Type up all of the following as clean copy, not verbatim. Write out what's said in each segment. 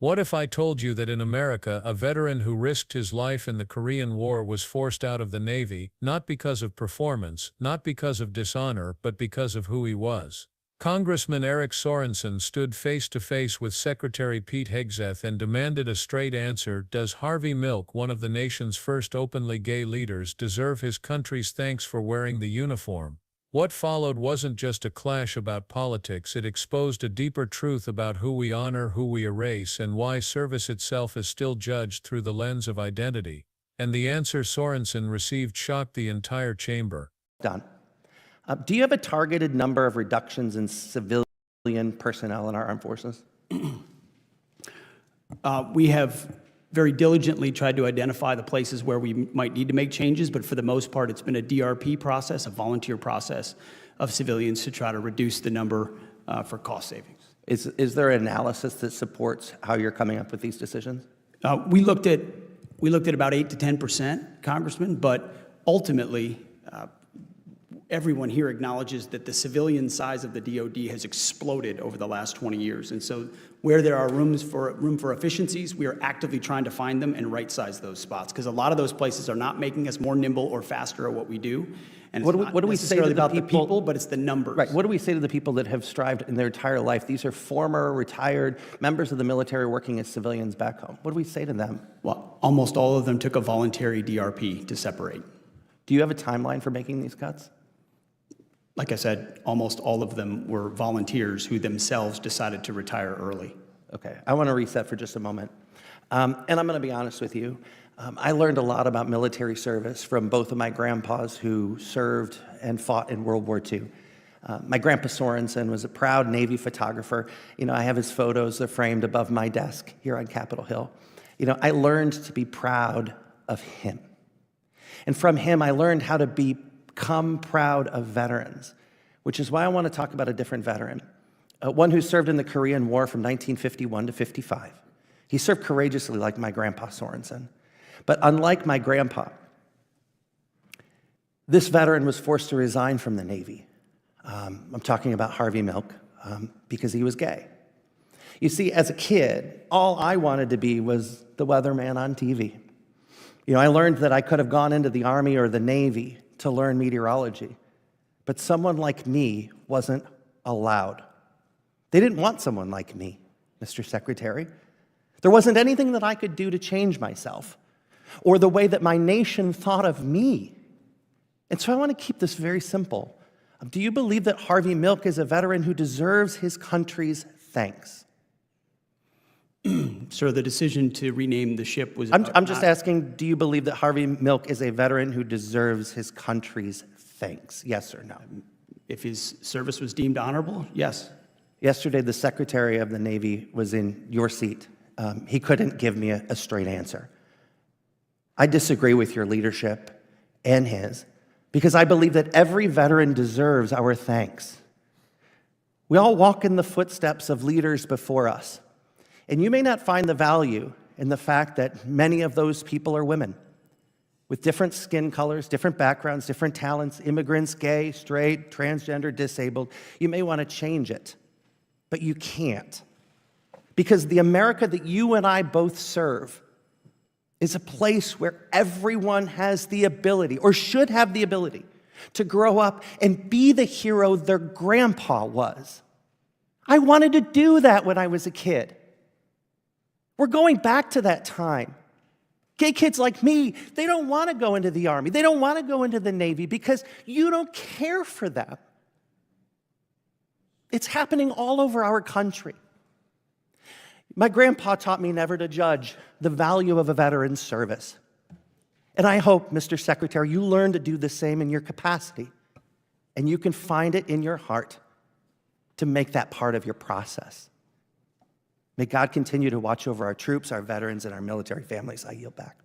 What if I told you that in America, a veteran who risked his life in the Korean War was forced out of the Navy, not because of performance, not because of dishonor, but because of who he was? Congressman Eric Sorensen stood face to face with Secretary Pete Hegseth and demanded a straight answer. Does Harvey Milk, one of the nation's first openly gay leaders, deserve his country's thanks for wearing the uniform? What followed wasn't just a clash about politics, it exposed a deeper truth about who we honor, who we erase, and why service itself is still judged through the lens of identity. And the answer Sorensen received shocked the entire chamber. Done. Do you have a targeted number of reductions in civilian personnel in our armed forces? We have very diligently tried to identify the places where we might need to make changes, but for the most part, it's been a DRP process, a volunteer process of civilians to try to reduce the number for cost savings. Is there an analysis that supports how you're coming up with these decisions? We looked at about 8 to 10%, Congressman, but ultimately, everyone here acknowledges that the civilian size of the DoD has exploded over the last 20 years. And so where there are room for efficiencies, we are actively trying to find them and right-size those spots, because a lot of those places are not making us more nimble or faster at what we do. And what do we say to the people, but it's the numbers. Right. What do we say to the people that have strived in their entire life? These are former retired members of the military working as civilians back home. What do we say to them? Well, almost all of them took a voluntary DRP to separate. Do you have a timeline for making these cuts? Like I said, almost all of them were volunteers who themselves decided to retire early. Okay, I want to reset for just a moment. And I'm going to be honest with you. I learned a lot about military service from both of my grandpas who served and fought in World War II. My grandpa Sorensen was a proud Navy photographer. You know, I have his photos, they're framed above my desk here on Capitol Hill. You know, I learned to be proud of him. And from him, I learned how to become proud of veterans, which is why I want to talk about a different veteran, one who served in the Korean War from 1951 to 55. He served courageously like my grandpa Sorensen. But unlike my grandpa, this veteran was forced to resign from the Navy. I'm talking about Harvey Milk because he was gay. You see, as a kid, all I wanted to be was the weatherman on TV. You know, I learned that I could have gone into the Army or the Navy to learn meteorology, but someone like me wasn't allowed. They didn't want someone like me, Mr. Secretary. There wasn't anything that I could do to change myself or the way that my nation thought of me. And so I want to keep this very simple. Do you believe that Harvey Milk is a veteran who deserves his country's thanks? Sir, the decision to rename the ship was... I'm just asking, do you believe that Harvey Milk is a veteran who deserves his country's thanks? Yes or no? If his service was deemed honorable, yes. Yesterday, the Secretary of the Navy was in your seat. He couldn't give me a straight answer. I disagree with your leadership and his, because I believe that every veteran deserves our thanks. We all walk in the footsteps of leaders before us. And you may not find the value in the fact that many of those people are women with different skin colors, different backgrounds, different talents, immigrants, gay, straight, transgender, disabled. You may want to change it, but you can't. Because the America that you and I both serve is a place where everyone has the ability, or should have the ability, to grow up and be the hero their grandpa was. I wanted to do that when I was a kid. We're going back to that time. Gay kids like me, they don't want to go into the Army. They don't want to go into the Navy because you don't care for them. It's happening all over our country. My grandpa taught me never to judge the value of a veteran's service. And I hope, Mr. Secretary, you learn to do the same in your capacity. And you can find it in your heart to make that part of your process. May God continue to watch over our troops, our veterans, and our military families. I yield back.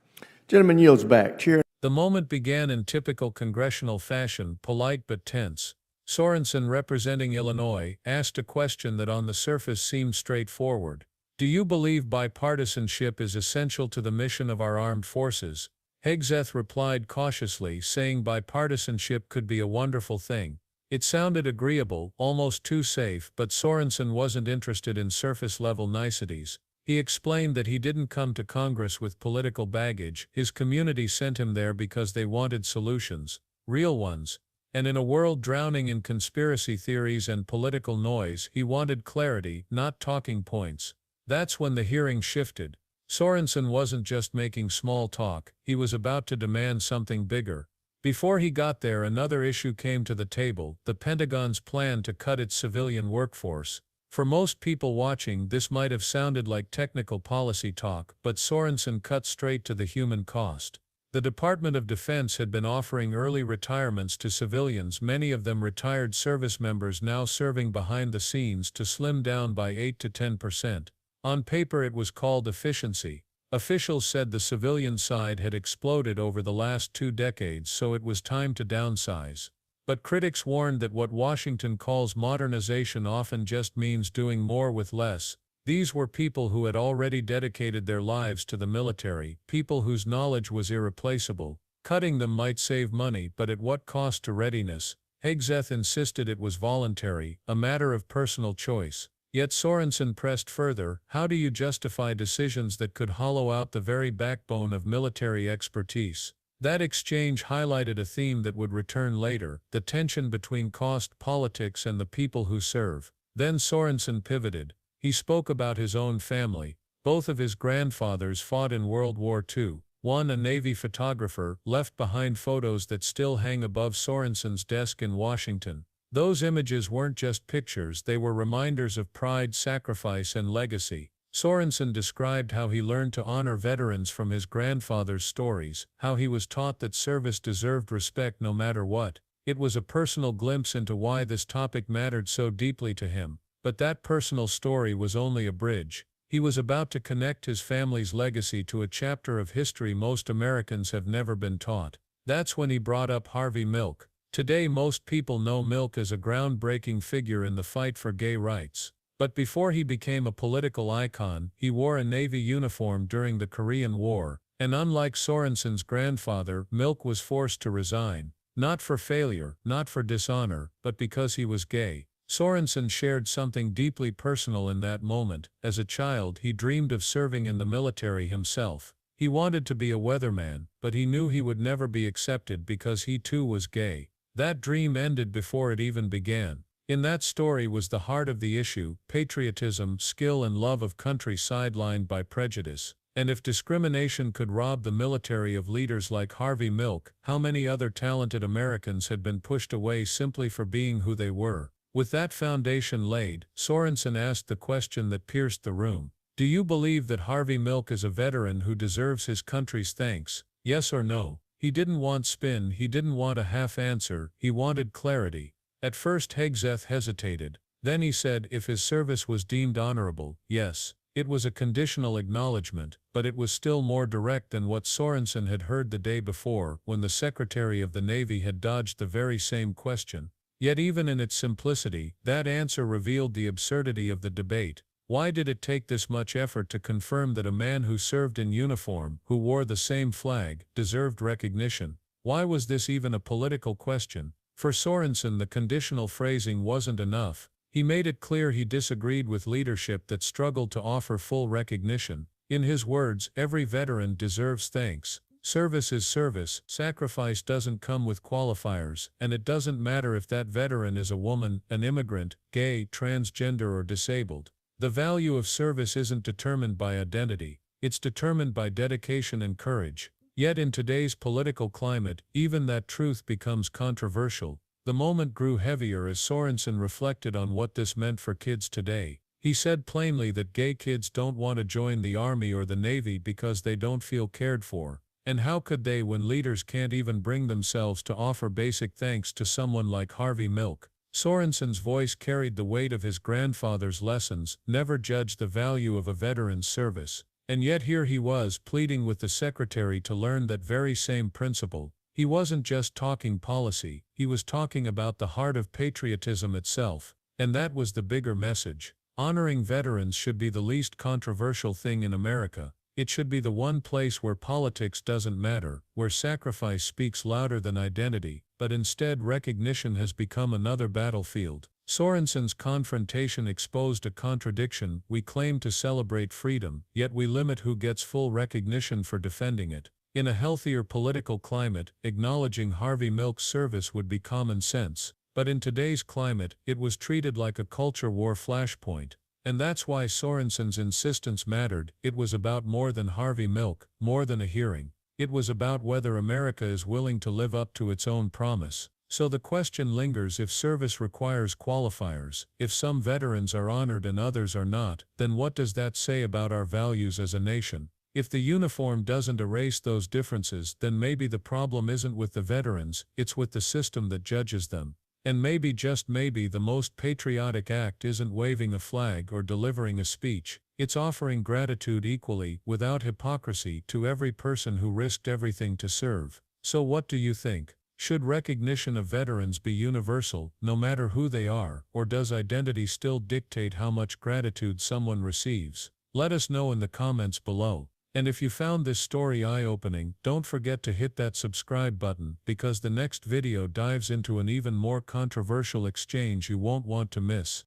Gentleman yields back. Chair. The moment began in typical congressional fashion, polite but tense. Sorensen, representing Illinois, asked a question that on the surface seemed straightforward. Do you believe bipartisanship is essential to the mission of our armed forces? Hegseth replied cautiously, saying bipartisanship could be a wonderful thing. It sounded agreeable, almost too safe, but Sorensen wasn't interested in surface-level niceties. He explained that he didn't come to Congress with political baggage, his community sent him there because they wanted solutions, real ones, and in a world drowning in conspiracy theories and political noise, he wanted clarity, not talking points. That's when the hearing shifted. Sorensen wasn't just making small talk, he was about to demand something bigger. Before he got there, another issue came to the table, the Pentagon's plan to cut its civilian workforce. For most people watching, this might have sounded like technical policy talk, but Sorensen cut straight to the human cost. The Department of Defense had been offering early retirements to civilians, many of them retired service members now serving behind the scenes, to slim down by 8 to 10%. On paper it was called efficiency. Officials said the civilian side had exploded over the last 2 decades, so it was time to downsize. But critics warned that what Washington calls modernization often just means doing more with less. These were people who had already dedicated their lives to the military, people whose knowledge was irreplaceable. Cutting them might save money, but at what cost to readiness? Hegseth insisted it was voluntary, a matter of personal choice. Yet Sorensen pressed further, how do you justify decisions that could hollow out the very backbone of military expertise? That exchange highlighted a theme that would return later, the tension between cost politics and the people who serve. Then Sorensen pivoted. He spoke about his own family. Both of his grandfathers fought in World War II. One, a Navy photographer, left behind photos that still hang above Sorensen's desk in Washington. Those images weren't just pictures, they were reminders of pride, sacrifice, and legacy. Sorensen described how he learned to honor veterans from his grandfather's stories, how he was taught that service deserved respect no matter what. It was a personal glimpse into why this topic mattered so deeply to him. But that personal story was only a bridge. He was about to connect his family's legacy to a chapter of history most Americans have never been taught. That's when he brought up Harvey Milk. Today most people know Milk as a groundbreaking figure in the fight for gay rights. But before he became a political icon, he wore a Navy uniform during the Korean War, and unlike Sorensen's grandfather, Milk was forced to resign. Not for failure, not for dishonor, but because he was gay. Sorensen shared something deeply personal in that moment. As a child, he dreamed of serving in the military himself. He wanted to be a weatherman, but he knew he would never be accepted because he too was gay. That dream ended before it even began. In that story was the heart of the issue, patriotism, skill and love of country sidelined by prejudice. And if discrimination could rob the military of leaders like Harvey Milk, how many other talented Americans had been pushed away simply for being who they were? With that foundation laid, Sorensen asked the question that pierced the room. Do you believe that Harvey Milk is a veteran who deserves his country's thanks? Yes or no? He didn't want spin, he didn't want a half answer, he wanted clarity. At first Hegseth hesitated. Then he said if his service was deemed honorable, yes. It was a conditional acknowledgement, but it was still more direct than what Sorensen had heard the day before, when the Secretary of the Navy had dodged the very same question. Yet even in its simplicity, that answer revealed the absurdity of the debate. Why did it take this much effort to confirm that a man who served in uniform, who wore the same flag, deserved recognition? Why was this even a political question? For Sorensen, the conditional phrasing wasn't enough. He made it clear he disagreed with leadership that struggled to offer full recognition. In his words, every veteran deserves thanks. Service is service, sacrifice doesn't come with qualifiers, and it doesn't matter if that veteran is a woman, an immigrant, gay, transgender or disabled. The value of service isn't determined by identity, it's determined by dedication and courage. Yet in today's political climate, even that truth becomes controversial. The moment grew heavier as Sorensen reflected on what this meant for kids today. He said plainly that gay kids don't want to join the Army or the Navy because they don't feel cared for. And how could they when leaders can't even bring themselves to offer basic thanks to someone like Harvey Milk? Sorensen's voice carried the weight of his grandfather's lessons, never judge the value of a veteran's service. And yet here he was pleading with the secretary to learn that very same principle. He wasn't just talking policy, he was talking about the heart of patriotism itself. And that was the bigger message. Honoring veterans should be the least controversial thing in America. It should be the one place where politics doesn't matter, where sacrifice speaks louder than identity, but instead recognition has become another battlefield. Sorensen's confrontation exposed a contradiction. We claim to celebrate freedom, yet we limit who gets full recognition for defending it. In a healthier political climate, acknowledging Harvey Milk's service would be common sense, but in today's climate, it was treated like a culture war flashpoint. And that's why Sorensen's insistence mattered. It was about more than Harvey Milk, more than a hearing. It was about whether America is willing to live up to its own promise. So the question lingers: if service requires qualifiers, if some veterans are honored and others are not, then what does that say about our values as a nation? If the uniform doesn't erase those differences, then maybe the problem isn't with the veterans, it's with the system that judges them. And maybe, just maybe, the most patriotic act isn't waving a flag or delivering a speech, it's offering gratitude equally, without hypocrisy, to every person who risked everything to serve. So what do you think? Should recognition of veterans be universal, no matter who they are, or does identity still dictate how much gratitude someone receives? Let us know in the comments below. And if you found this story eye-opening, don't forget to hit that subscribe button, because the next video dives into an even more controversial exchange you won't want to miss.